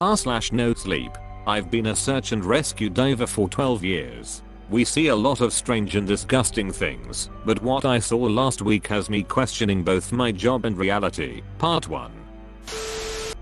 r/nosleep. I've been a search and rescue diver for 12 years. We see a lot of strange and disgusting things, but what I saw last week has me questioning both my job and reality. Part 1.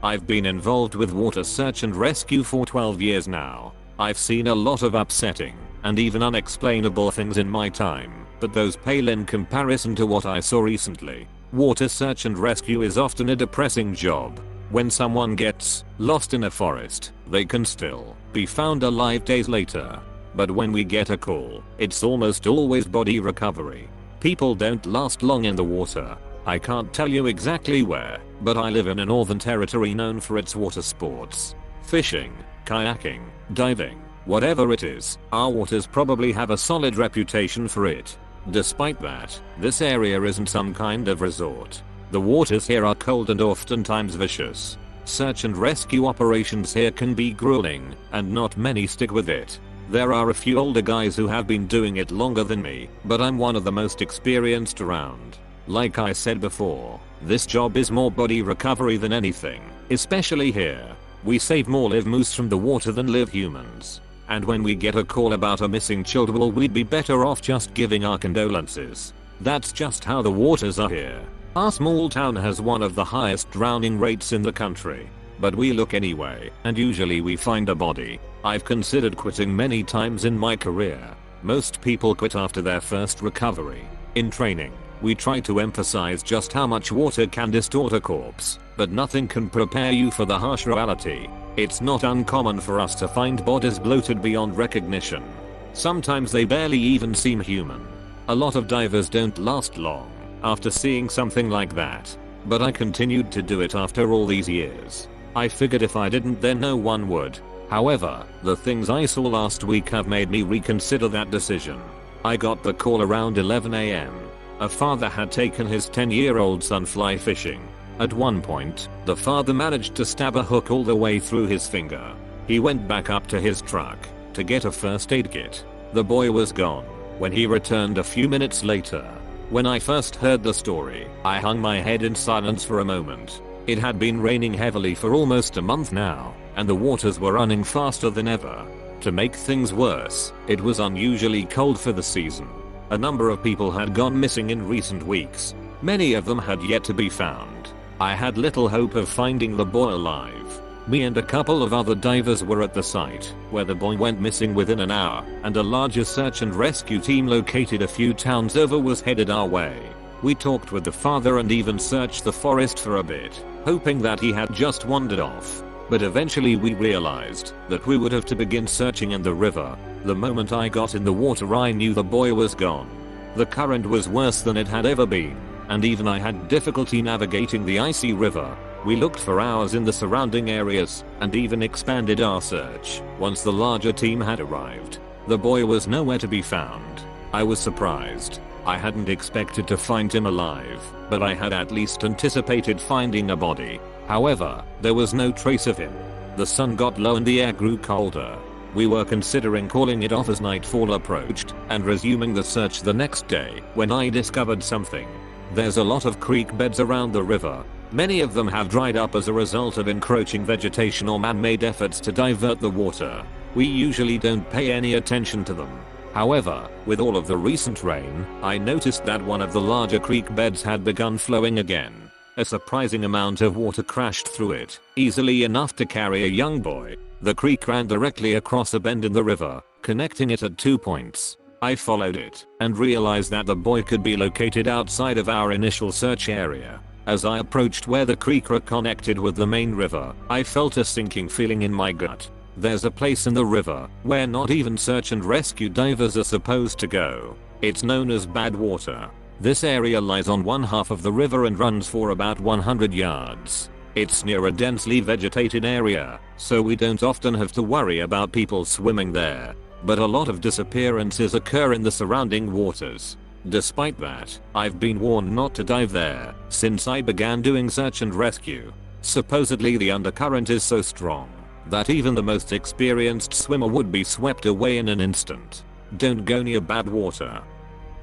I've been involved with water search and rescue for 12 years now. I've seen a lot of upsetting and even unexplainable things in my time, but those pale in comparison to what I saw recently. Water search and rescue is often a depressing job. When someone gets lost in a forest, they can still be found alive days later. But when we get a call, it's almost always body recovery. People don't last long in the water. I can't tell you exactly where, but I live in a northern territory known for its water sports. Fishing, kayaking, diving, whatever it is, our waters probably have a solid reputation for it. Despite that, this area isn't some kind of resort. The waters here are cold and oftentimes vicious. Search and rescue operations here can be grueling, and not many stick with it. There are a few older guys who have been doing it longer than me, but I'm one of the most experienced around. Like I said before, this job is more body recovery than anything, especially here. We save more live moose from the water than live humans. And when we get a call about a missing child, well, we'd be better off just giving our condolences. That's just how the waters are here. Our small town has one of the highest drowning rates in the country. But we look anyway, and usually we find a body. I've considered quitting many times in my career. Most people quit after their first recovery. In training, we try to emphasize just how much water can distort a corpse, but nothing can prepare you for the harsh reality. It's not uncommon for us to find bodies bloated beyond recognition. Sometimes they barely even seem human. A lot of divers don't last long after seeing something like that, but I continued to do it after all these years. I figured if I didn't, then no one would. However, the things I saw last week have made me reconsider that decision. I got the call around 11 AM. A father had taken his 10-year-old son fly fishing. At one point, the father managed to stab a hook all the way through his finger. He went back up to his truck to get a first aid kit. The boy was gone when he returned a few minutes later. When I first heard the story, I hung my head in silence for a moment. It had been raining heavily for almost a month now, and the waters were running faster than ever. To make things worse, it was unusually cold for the season. A number of people had gone missing in recent weeks. Many of them had yet to be found. I had little hope of finding the boy alive. Me and a couple of other divers were at the site, where the boy went missing within an hour, and a larger search and rescue team located a few towns over was headed our way. We talked with the father and even searched the forest for a bit, hoping that he had just wandered off. But eventually we realized that we would have to begin searching in the river. The moment I got in the water, I knew the boy was gone. The current was worse than it had ever been, and even I had difficulty navigating the icy river. We looked for hours in the surrounding areas and even expanded our search once the larger team had arrived. The boy was nowhere to be found. I was surprised. I hadn't expected to find him alive, but I had at least anticipated finding a body. However, there was no trace of him. The sun got low and the air grew colder. We were considering calling it off as nightfall approached and resuming the search the next day when I discovered something. There's a lot of creek beds around the river. Many of them have dried up as a result of encroaching vegetation or man-made efforts to divert the water. We usually don't pay any attention to them. However, with all of the recent rain, I noticed that one of the larger creek beds had begun flowing again. A surprising amount of water crashed through it, easily enough to carry a young boy. The creek ran directly across a bend in the river, connecting it at 2 points. I followed it and realized that the boy could be located outside of our initial search area. As I approached where the creek connected with the main river, I felt a sinking feeling in my gut. There's a place in the river where not even search and rescue divers are supposed to go. It's known as bad water. This area lies on one half of the river and runs for about 100 yards. It's near a densely vegetated area, so we don't often have to worry about people swimming there. But a lot of disappearances occur in the surrounding waters. Despite that, I've been warned not to dive there since I began doing search and rescue. Supposedly the undercurrent is so strong that even the most experienced swimmer would be swept away in an instant. Don't go near bad water.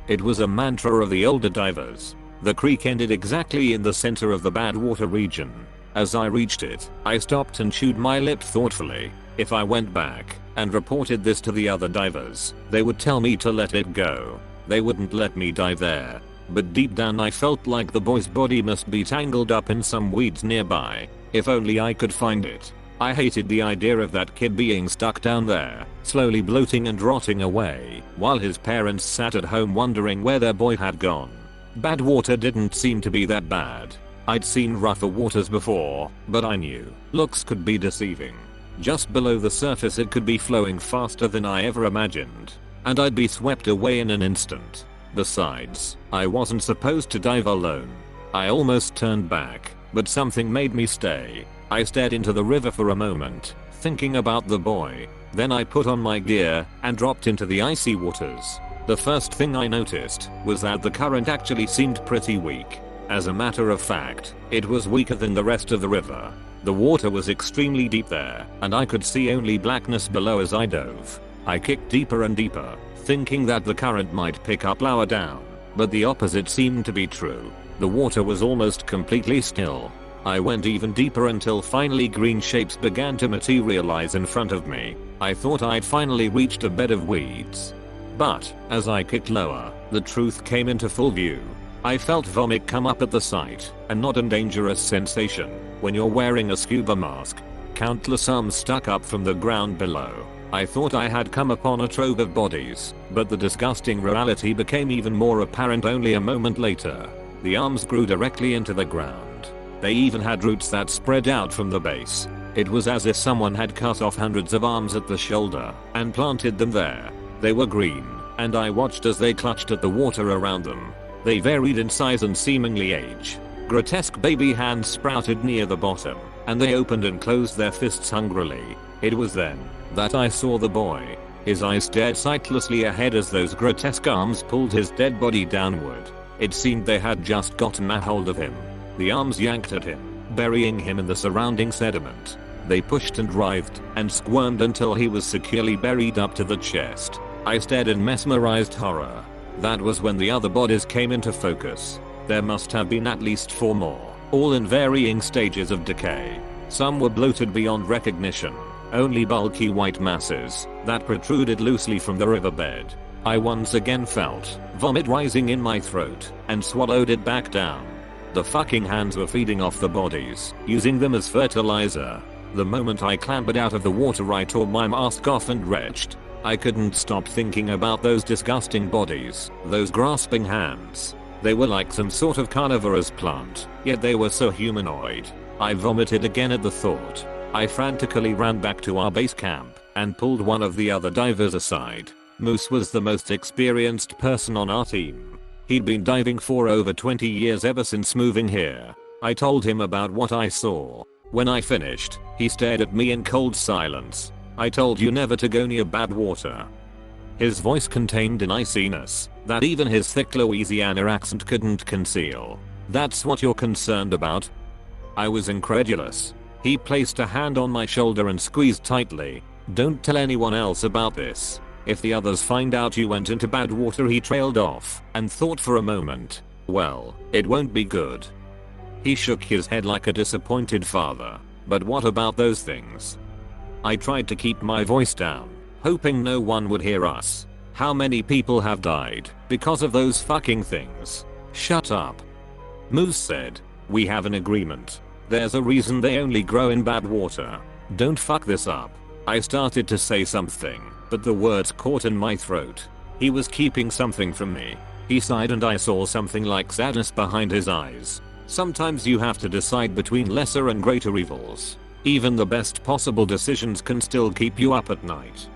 It was a mantra of the older divers. The creek ended exactly in the center of the bad water region. As I reached it, I stopped and chewed my lip thoughtfully. If I went back and reported this to the other divers, they would tell me to let it go. They wouldn't let me dive there. But deep down I felt like the boy's body must be tangled up in some weeds nearby. If only I could find it. I hated the idea of that kid being stuck down there, slowly bloating and rotting away, while his parents sat at home wondering where their boy had gone. Bad water didn't seem to be that bad. I'd seen rougher waters before, but I knew looks could be deceiving. Just below the surface it could be flowing faster than I ever imagined, and I'd be swept away in an instant. Besides, I wasn't supposed to dive alone. I almost turned back, but something made me stay. I stared into the river for a moment, thinking about the boy. Then I put on my gear and dropped into the icy waters. The first thing I noticed was that the current actually seemed pretty weak. As a matter of fact, it was weaker than the rest of the river. The water was extremely deep there, and I could see only blackness below as I dove. I kicked deeper and deeper, thinking that the current might pick up lower down, but the opposite seemed to be true. The water was almost completely still. I went even deeper until finally green shapes began to materialize in front of me. I thought I'd finally reached a bed of weeds. But, as I kicked lower, the truth came into full view. I felt vomit come up at the sight, a not dangerous sensation when you're wearing a scuba mask. Countless arms stuck up from the ground below. I thought I had come upon a trove of bodies, but the disgusting reality became even more apparent only a moment later. The arms grew directly into the ground. They even had roots that spread out from the base. It was as if someone had cut off hundreds of arms at the shoulder and planted them there. They were green, and I watched as they clutched at the water around them. They varied in size and seemingly age. Grotesque baby hands sprouted near the bottom, and they opened and closed their fists hungrily. It was then that I saw the boy. His eyes stared sightlessly ahead as those grotesque arms pulled his dead body downward. It seemed they had just gotten a hold of him. The arms yanked at him, burying him in the surrounding sediment. They pushed and writhed and squirmed until he was securely buried up to the chest. I stared in mesmerized horror. That was when the other bodies came into focus. There must have been at least 4 more, all in varying stages of decay. Some were bloated beyond recognition, only bulky white masses that protruded loosely from the riverbed. I once again felt vomit rising in my throat and swallowed it back down. The fucking hands were feeding off the bodies, using them as fertilizer. The moment I clambered out of the water I tore my mask off and retched. I couldn't stop thinking about those disgusting bodies, those grasping hands. They were like some sort of carnivorous plant, yet they were so humanoid. I vomited again at the thought. I frantically ran back to our base camp and pulled one of the other divers aside. Moose was the most experienced person on our team. He'd been diving for over 20 years ever since moving here. I told him about what I saw. When I finished, he stared at me in cold silence. I told you never to go near bad water. His voice contained an iciness that even his thick Louisiana accent couldn't conceal. That's what you're concerned about? I was incredulous. He placed a hand on my shoulder and squeezed tightly. Don't tell anyone else about this. If the others find out you went into bad water, he trailed off and thought for a moment. Well, it won't be good. He shook his head like a disappointed father. But what about those things? I tried to keep my voice down, hoping no one would hear us. How many people have died because of those fucking things? Shut up. Moose said. We have an agreement. There's a reason they only grow in bad water. Don't fuck this up. I started to say something, but the words caught in my throat. He was keeping something from me. He sighed and I saw something like sadness behind his eyes. Sometimes you have to decide between lesser and greater evils. Even the best possible decisions can still keep you up at night.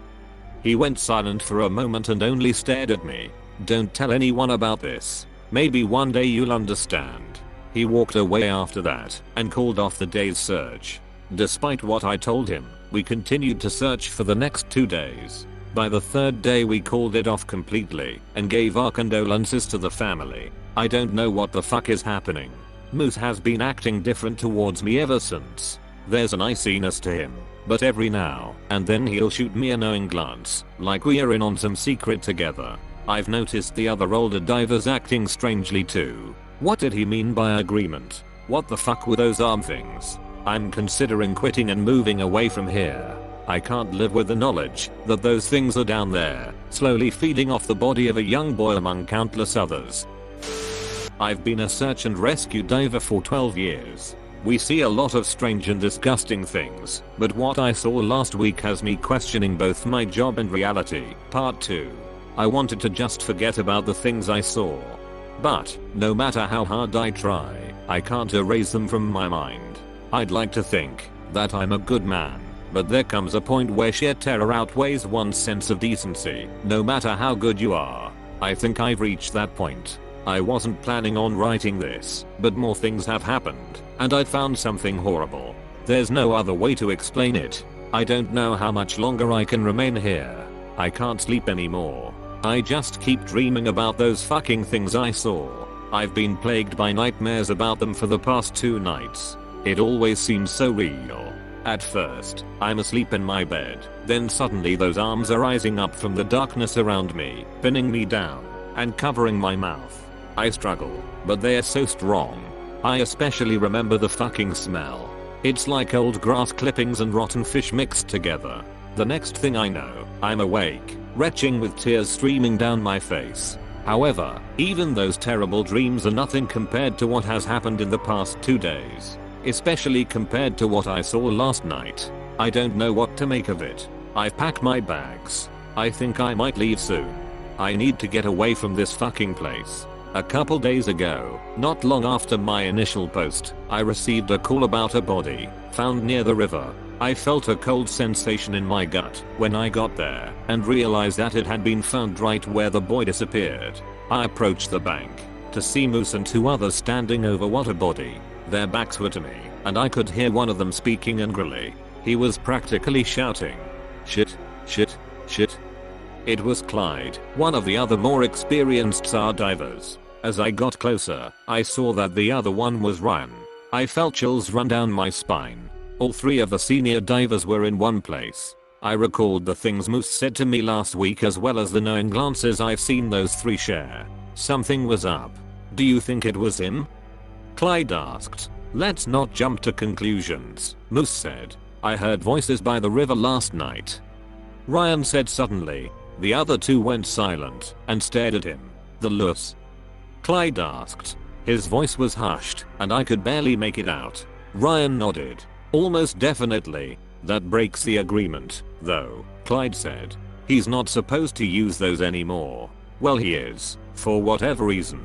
He went silent for a moment and only stared at me. Don't tell anyone about this. Maybe one day you'll understand. He walked away after that and called off the day's search. Despite what I told him, we continued to search for the next 2 days. By the 3rd day we called it off completely and gave our condolences to the family. I don't know what the fuck is happening. Moose has been acting different towards me ever since. There's an iciness to him, but every now and then he'll shoot me a knowing glance, like we are in on some secret together. I've noticed the other older divers acting strangely too. What did he mean by agreement? What the fuck were those arm things? I'm considering quitting and moving away from here. I can't live with the knowledge that those things are down there, slowly feeding off the body of a young boy among countless others. I've been a search and rescue diver for 12 years. We see a lot of strange and disgusting things, but what I saw last week has me questioning both my job and reality. Part 2. I wanted to just forget about the things I saw. But, no matter how hard I try, I can't erase them from my mind. I'd like to think that I'm a good man, but there comes a point where sheer terror outweighs one's sense of decency, no matter how good you are. I think I've reached that point. I wasn't planning on writing this, but more things have happened, and I found something horrible. There's no other way to explain it. I don't know how much longer I can remain here. I can't sleep anymore. I just keep dreaming about those fucking things I saw. I've been plagued by nightmares about them for the past 2 nights. It always seems so real. At first, I'm asleep in my bed, then suddenly those arms are rising up from the darkness around me, pinning me down, and covering my mouth. I struggle, but they're so strong. I especially remember the fucking smell. It's like old grass clippings and rotten fish mixed together. The next thing I know, I'm awake, retching with tears streaming down my face. However, even those terrible dreams are nothing compared to what has happened in the past 2 days. Especially compared to what I saw last night. I don't know what to make of it. I've packed my bags. I think I might leave soon. I need to get away from this fucking place. A couple days ago, not long after my initial post, I received a call about a body found near the river. I felt a cold sensation in my gut when I got there and realized that it had been found right where the boy disappeared. I approached the bank to see Moose and 2 others standing over what a body. Their backs were to me, and I could hear one of them speaking angrily. He was practically shouting, "Shit, shit, shit." It was Clyde, one of the other more experienced SAR divers. As I got closer, I saw that the other one was Ryan. I felt chills run down my spine. All 3 of the senior divers were in one place. I recalled the things Moose said to me last week as well as the knowing glances I've seen those 3 share. Something was up. Do you think it was him? Clyde asked. Let's not jump to conclusions, Moose said. I heard voices by the river last night. Ryan said suddenly. The other 2 went silent and stared at him. The Lewis? Clyde asked. His voice was hushed and I could barely make it out. Ryan nodded. Almost definitely. That breaks the agreement, though, Clyde said. He's not supposed to use those anymore. Well, he is, for whatever reason.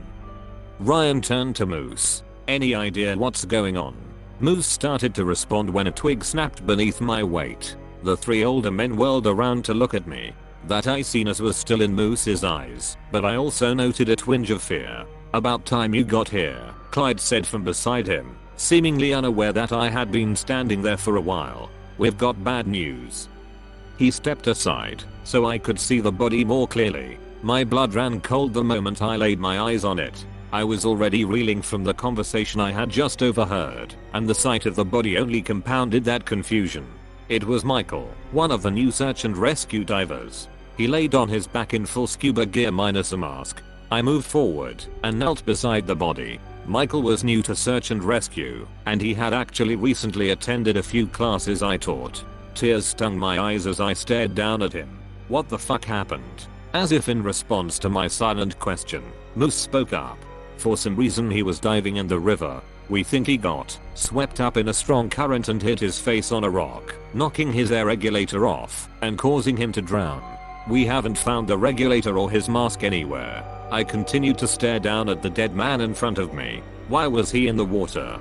Ryan turned to Moose. Any idea what's going on? Moose started to respond when a twig snapped beneath my weight. The 3 older men whirled around to look at me. That iciness was still in Moose's eyes, but I also noted a twinge of fear. About time you got here, Clyde said from beside him, seemingly unaware that I had been standing there for a while. We've got bad news. He stepped aside, so I could see the body more clearly. My blood ran cold the moment I laid my eyes on it. I was already reeling from the conversation I had just overheard, and the sight of the body only compounded that confusion. It was Michael, one of the new search and rescue divers. He laid on his back in full scuba gear minus a mask. I moved forward and knelt beside the body. Michael was new to search and rescue, and he had actually recently attended a few classes I taught. Tears stung my eyes as I stared down at him. What the fuck happened? As if in response to my silent question, Moose spoke up. For some reason he was diving in the river. We think he got swept up in a strong current and hit his face on a rock, knocking his air regulator off and causing him to drown. We haven't found the regulator or his mask anywhere. I continued to stare down at the dead man in front of me. Why was he in the water?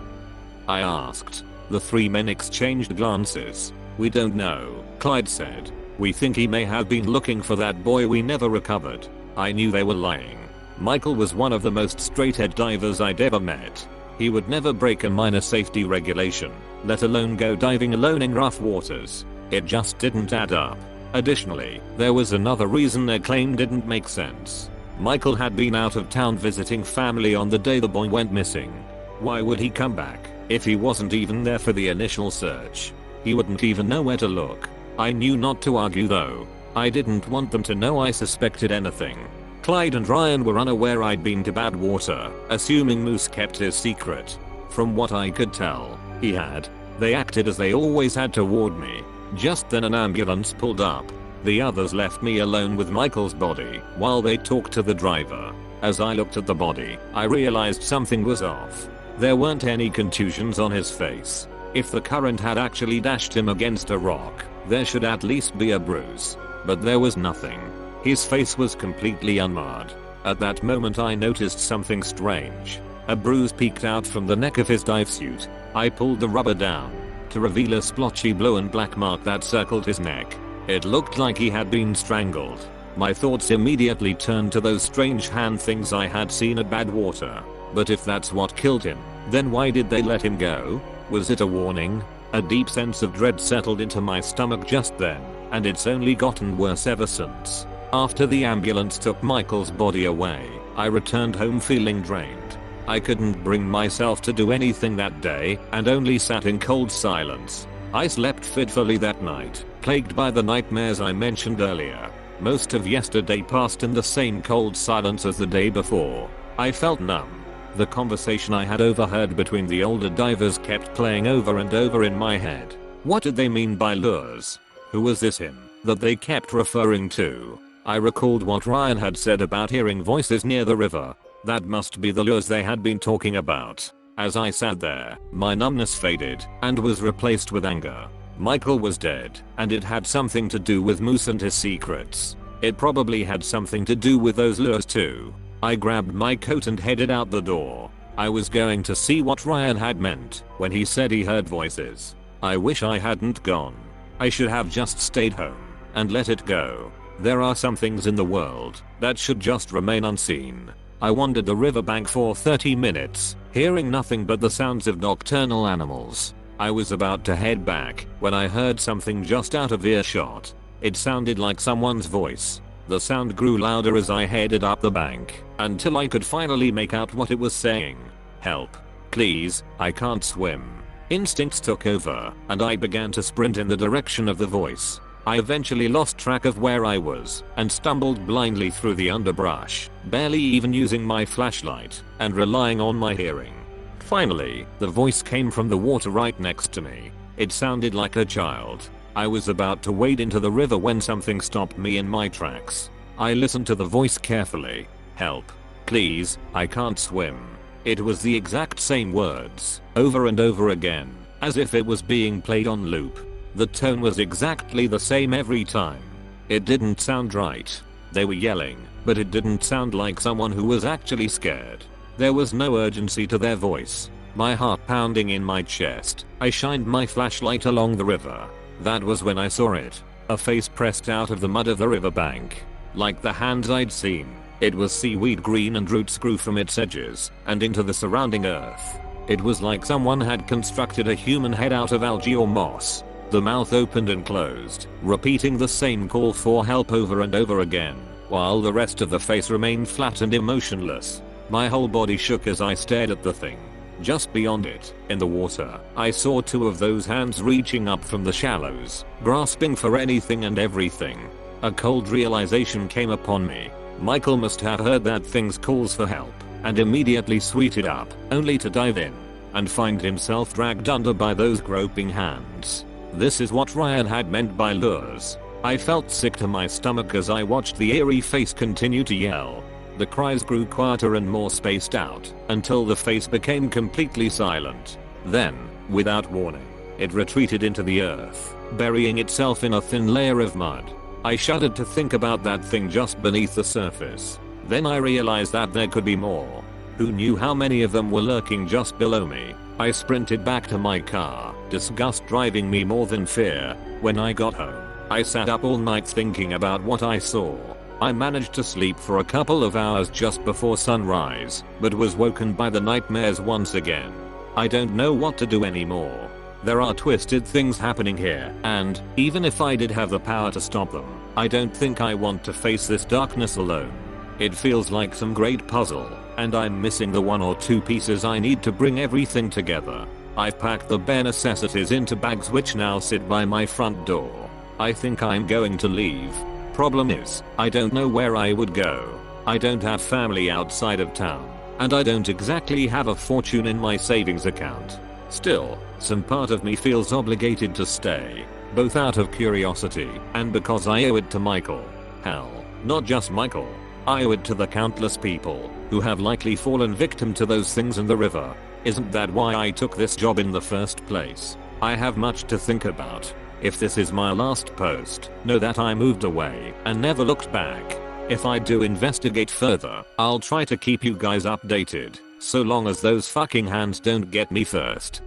I asked. The 3 men exchanged glances. We don't know, Clyde said. We think he may have been looking for that boy we never recovered. I knew they were lying. Michael was one of the most straight-edge divers I'd ever met. He would never break a minor safety regulation, let alone go diving alone in rough waters. It just didn't add up. Additionally, there was another reason their claim didn't make sense. Michael had been out of town visiting family on the day the boy went missing. Why would he come back if he wasn't even there for the initial search? He wouldn't even know where to look. I knew not to argue though. I didn't want them to know I suspected anything. Clyde and Ryan were unaware I'd been to Badwater, assuming Moose kept his secret. From what I could tell, he had. They acted as they always had toward me. Just then an ambulance pulled up. The others left me alone with Michael's body while they talked to the driver. As I looked at the body, I realized something was off. There weren't any contusions on his face. If the current had actually dashed him against a rock, there should at least be a bruise. But there was nothing. His face was completely unmarred. At that moment I noticed something strange. A bruise peeked out from the neck of his dive suit. I pulled the rubber down to reveal a splotchy blue and black mark that circled his neck. It looked like he had been strangled. My thoughts immediately turned to those strange hand things I had seen at Badwater. But if that's what killed him, then why did they let him go? Was it a warning? A deep sense of dread settled into my stomach just then, and it's only gotten worse ever since. After the ambulance took Michael's body away, I returned home feeling drained. I couldn't bring myself to do anything that day and only sat in cold silence. I slept fitfully that night, plagued by the nightmares I mentioned earlier. Most of yesterday passed in the same cold silence as the day before. I felt numb. The conversation I had overheard between the older divers kept playing over and over in my head. What did they mean by lures? Who was this him that they kept referring to? I recalled what Ryan had said about hearing voices near the river. That must be the lures they had been talking about. As I sat there, my numbness faded and was replaced with anger. Michael was dead, and it had something to do with Moose and his secrets. It probably had something to do with those lures too. I grabbed my coat and headed out the door. I was going to see what Ryan had meant when he said he heard voices. I wish I hadn't gone. I should have just stayed home and let it go. There are some things in the world that should just remain unseen. I wandered the riverbank for 30 minutes, hearing nothing but the sounds of nocturnal animals. I was about to head back when I heard something just out of earshot. It sounded like someone's voice. The sound grew louder as I headed up the bank, until I could finally make out what it was saying. Help. Please, I can't swim. Instincts took over, and I began to sprint in the direction of the voice. I eventually lost track of where I was, and stumbled blindly through the underbrush, barely even using my flashlight, and relying on my hearing. Finally, the voice came from the water right next to me. It sounded like a child. I was about to wade into the river when something stopped me in my tracks. I listened to the voice carefully. Help. Please, I can't swim. It was the exact same words, over and over again, as if it was being played on loop. The tone was exactly the same every time. It didn't sound right. They were yelling, but it didn't sound like someone who was actually scared. There was no urgency to their voice. My heart pounding in my chest, I shined my flashlight along the river. That was when I saw it. A face pressed out of the mud of the riverbank. Like the hands I'd seen, it was seaweed green and roots grew from its edges and into the surrounding earth. It was like someone had constructed a human head out of algae or moss. The mouth opened and closed, repeating the same call for help over and over again, while the rest of the face remained flat and emotionless. My whole body shook as I stared at the thing. Just beyond it, in the water, I saw two of those hands reaching up from the shallows, grasping for anything and everything. A cold realization came upon me. Michael must have heard that thing's calls for help, and immediately sweeted up, only to dive in, and find himself dragged under by those groping hands. This is what Ryan had meant by lures. I felt sick to my stomach as I watched the eerie face continue to yell. The cries grew quieter and more spaced out, until the face became completely silent. Then, without warning, it retreated into the earth, burying itself in a thin layer of mud. I shuddered to think about that thing just beneath the surface. Then I realized that there could be more. Who knew how many of them were lurking just below me? I sprinted back to my car, disgust driving me more than fear. When I got home, I sat up all night thinking about what I saw. I managed to sleep for a couple of hours just before sunrise, but was woken by the nightmares once again. I don't know what to do anymore. There are twisted things happening here, and, even if I did have the power to stop them, I don't think I want to face this darkness alone. It feels like some great puzzle, and I'm missing the one or two pieces I need to bring everything together. I've packed the bare necessities into bags which now sit by my front door. I think I'm going to leave. Problem is, I don't know where I would go. I don't have family outside of town, and I don't exactly have a fortune in my savings account. Still, some part of me feels obligated to stay, both out of curiosity and because I owe it to Michael. Hell, not just Michael. I owe it to the countless people who have likely fallen victim to those things in the river. Isn't that why I took this job in the first place? I have much to think about. If this is my last post, know that I moved away and never looked back. If I do investigate further, I'll try to keep you guys updated, so long as those fucking hands don't get me first.